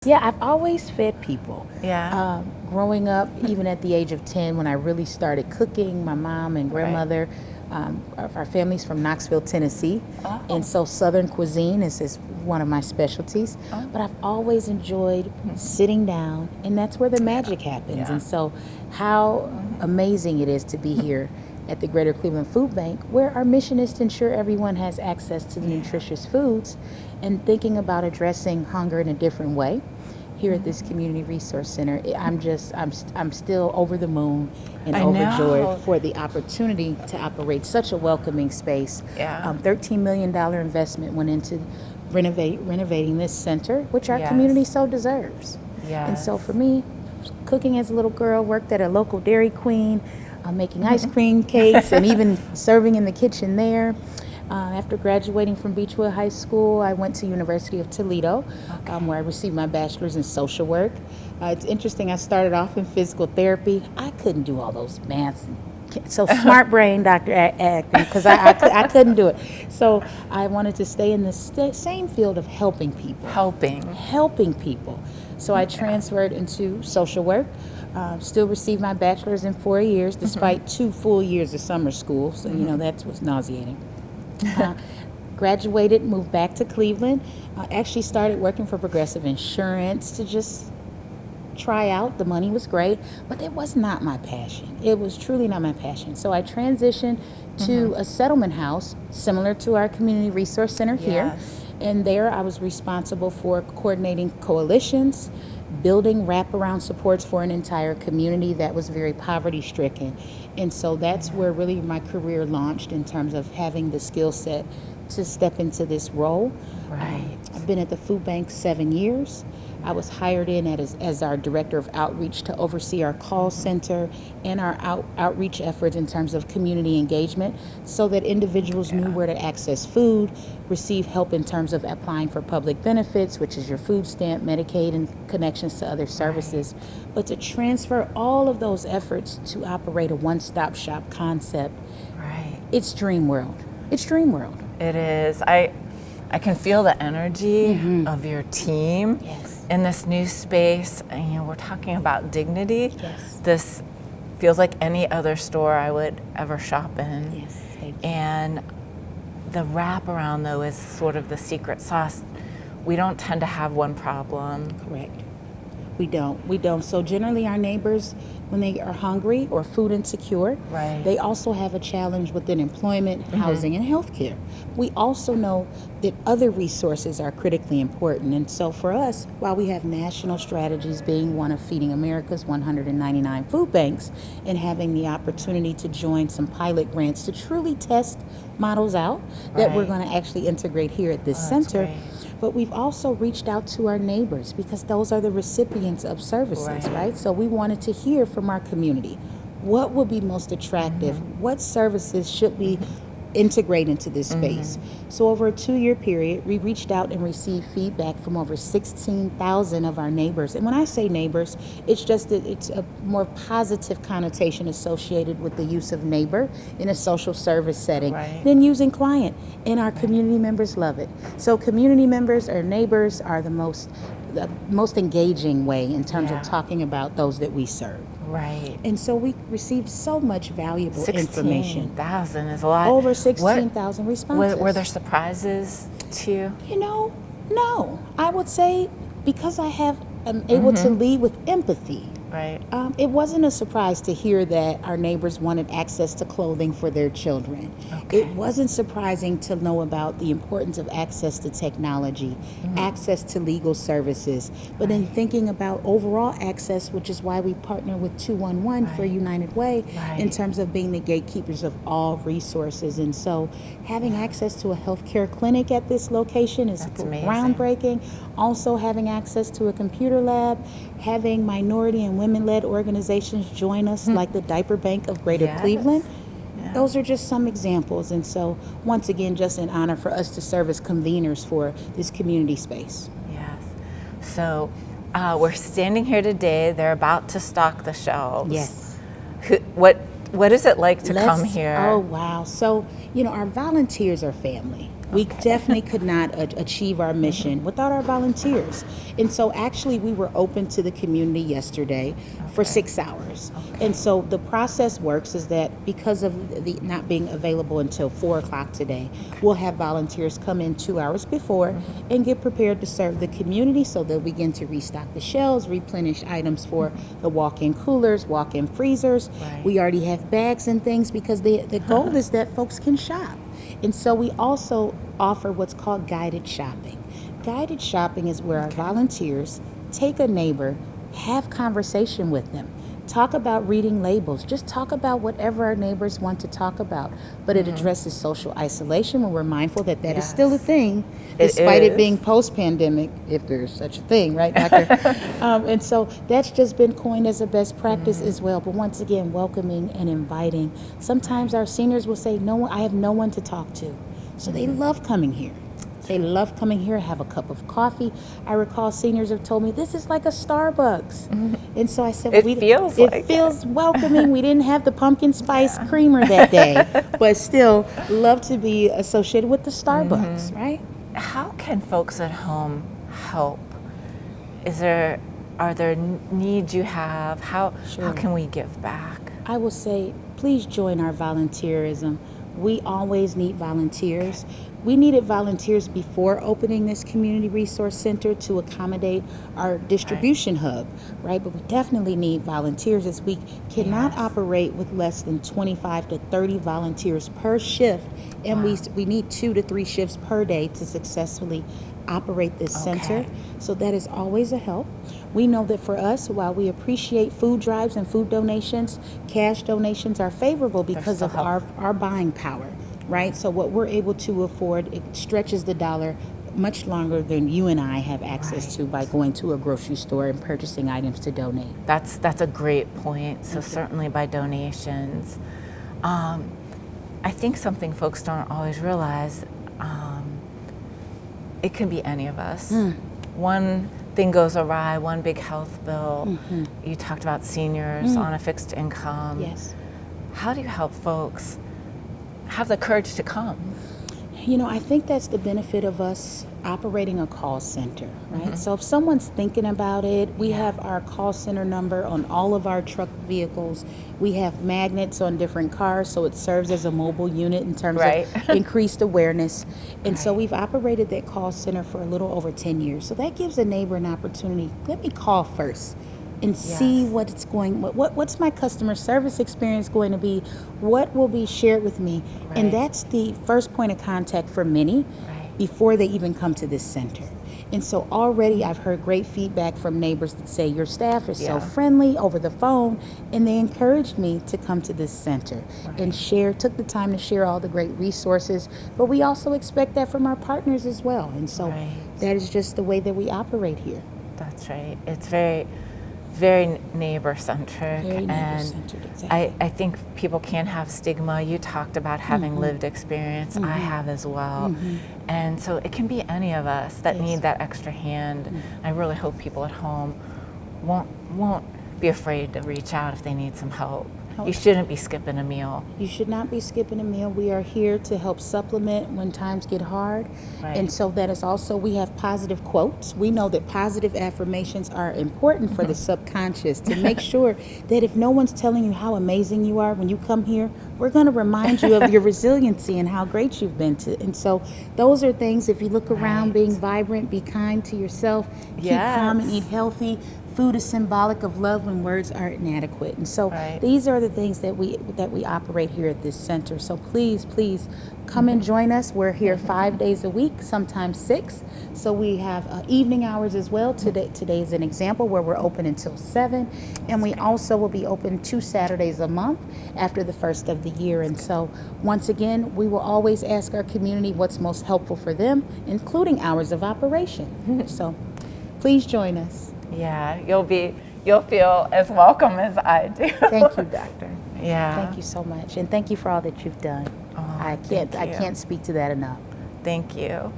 Yeah, I've always fed people. Yeah. Growing up, even at the age of 10, when I really started cooking, my mom and grandmother, our family's from Knoxville, Tennessee. Oh. And so Southern cuisine is one of my specialties. But I've always enjoyed sitting down, and that's where the magic happens. Yeah. And so how amazing it is to be here at the Greater Cleveland Food Bank, where our mission is to ensure everyone has access to the nutritious foods, and thinking about addressing hunger in a different way. Here at this Community Resource Center, I'm still over the moon and overjoyed for the opportunity to operate such a welcoming space. Yeah. $13 million investment went into renovating this center, which our Yes. community so deserves. Yes. And so for me, cooking as a little girl, worked at a local Dairy Queen, making ice cream cakes and even serving in the kitchen there. After graduating from Beechwood High School, I went to University of Toledo, where I received my bachelor's in social work. It's interesting, I started off in physical therapy. I couldn't do all those maths. So smart brain, Dr. Acton, because I couldn't do it. So I wanted to stay in the same field of helping people. Helping people. So I transferred into social work. Still received my bachelor's in 4 years, despite 2 full years of summer school. So, that was nauseating. Graduated, moved back to Cleveland. Actually started working for Progressive Insurance to just try out. The money was great, but it was not my passion. It was truly not my passion. So I transitioned to a settlement house similar to our Community Resource Center here. And there I was responsible for coordinating coalitions, building wraparound supports for an entire community that was very poverty stricken. And so that's where really my career launched in terms of having the skill set to step into this role. I've been at the food bank 7 years. I was hired in as our director of outreach to oversee our call center and our outreach efforts in terms of community engagement, so that individuals knew where to access food, receive help in terms of applying for public benefits, which is your food stamp, Medicaid, and connections to other services, but to transfer all of those efforts to operate a one-stop shop concept. It's dream world. It's dream world. It is. I can feel the energy of your team in this new space. And, we're talking about dignity. This feels like any other store I would ever shop in. And the wraparound, though, is sort of the secret sauce. We don't tend to have one problem. Correct. We don't. So generally our neighbors, when they are hungry or food insecure, they also have a challenge within employment, housing, and healthcare. We also know that other resources are critically important. And so for us, while we have national strategies, being one of Feeding America's 199 food banks, and having the opportunity to join some pilot grants to truly test models out that we're going to actually integrate here at this center. But we've also reached out to our neighbors, because those are the recipients of services, right? So we wanted to hear from our community. What would be most attractive? What services should we integrate into this space? So over a 2-year period, we reached out and received feedback from over 16,000 of our neighbors. And when I say neighbors, it's just that it's a more positive connotation associated with the use of neighbor in a social service setting than using client. And our community members love it. So community members or neighbors are the most engaging way in terms of talking about those that we serve. And so we received so much valuable information. 16,000 is a lot. Over 16,000 responses. Were there surprises to you? No. I would say, because I'm able to lead with empathy. It wasn't a surprise to hear that our neighbors wanted access to clothing for their children. It wasn't surprising to know about the importance of access to technology, access to legal services, but then thinking about overall access, which is why we partner with 211 for United Way in terms of being the gatekeepers of all resources. And so having access to a healthcare clinic at this location is groundbreaking. Also having access to a computer lab, having minority and women-led organizations join us, like the Diaper Bank of Greater Cleveland. Those are just some examples. And so, once again, just an honor for us to serve as conveners for this community space. So, we're standing here today. They're about to stock the shelves. What is it like to come here? Oh, wow. So, our volunteers are family. We definitely could not achieve our mission without our volunteers. And so actually we were open to the community yesterday for 6 hours. And so the process works is that because of the not being available until 4 o'clock today, we'll have volunteers come in 2 hours before and get prepared to serve the community, so they'll begin to restock the shelves, replenish items for the walk-in coolers, walk-in freezers. We already have bags and things because the goal is that folks can shop. And so we also offer what's called guided shopping. Guided shopping is where our volunteers take a neighbor, have conversation with them, talk about reading labels, just talk about whatever our neighbors want to talk about. But it addresses social isolation when we're mindful that that is still a thing, despite it being post-pandemic, if there's such a thing, right, Doctor? And so that's just been coined as a best practice as well. But once again, welcoming and inviting. Sometimes our seniors will say, "No, I have no one to talk to." So they love coming here. They love coming here, have a cup of coffee. I recall seniors have told me, this is like a Starbucks. And so I said, it feels welcoming. We didn't have the pumpkin spice creamer that day, but still love to be associated with the Starbucks, right? How can folks at home help? Are there needs you have? How can we give back? I will say, please join our volunteerism. We always need volunteers. We needed volunteers before opening this community resource center to accommodate our distribution hub, right? But we definitely need volunteers, as we cannot operate with less than 25 to 30 volunteers per shift, and we need 2 to 3 shifts per day to successfully operate this center. So that is always a help. We know that for us, while we appreciate food drives and food donations, cash donations are favorable because of our buying power, right? So what we're able to afford, it stretches the dollar much longer than you and I have access to by going to a grocery store and purchasing items to donate. That's a great point. So certainly by donations. I think something folks don't always realize, it can be any of us. One thing goes awry, one big health bill. You talked about seniors on a fixed income. Yes. How do you help folks have the courage to come? You know, I think that's the benefit of us operating a call center, right? So if someone's thinking about it, we have our call center number on all of our truck vehicles. We have magnets on different cars, so it serves as a mobile unit in terms of increased awareness. And so we've operated that call center for a little over 10 years. So that gives a neighbor an opportunity. Let me call first and see what's my customer service experience going to be, what will be shared with me. And that's the first point of contact for many before they even come to this center. And so already I've heard great feedback from neighbors that say your staff is so friendly over the phone, and they encouraged me to come to this center and took the time to share all the great resources. But we also expect that from our partners as well. And so that is just the way that we operate here. That's right. It's very neighbor-centric. Very neighbor-centered, exactly. I think people can have stigma. You talked about having lived experience. I have as well. And so it can be any of us that need that extra hand. I really hope people at home won't be afraid to reach out if they need some help. You shouldn't be skipping a meal. You should not be skipping a meal. We are here to help supplement when times get hard. And so that is also, we have positive quotes. We know that positive affirmations are important for the subconscious to make sure that if no one's telling you how amazing you are when you come here, we're going to remind you of your resiliency and how great you've been to. And so those are things, if you look around, being vibrant, be kind to yourself, keep calm and eat healthy. Food is symbolic of love when words are inadequate. And so these are the things that we operate here at this center. So please come and join us. We're here 5 days a week, sometimes 6. So we have evening hours as well. Today is an example where we're open until 7. And we also will be open 2 Saturdays a month after the first of the year. And so once again, we will always ask our community what's most helpful for them, including hours of operation. So please join us. Yeah, you'll feel as welcome as I do. Thank you, Doctor. Yeah. Thank you so much. And thank you for all that you've done. I can't speak to that enough. Thank you.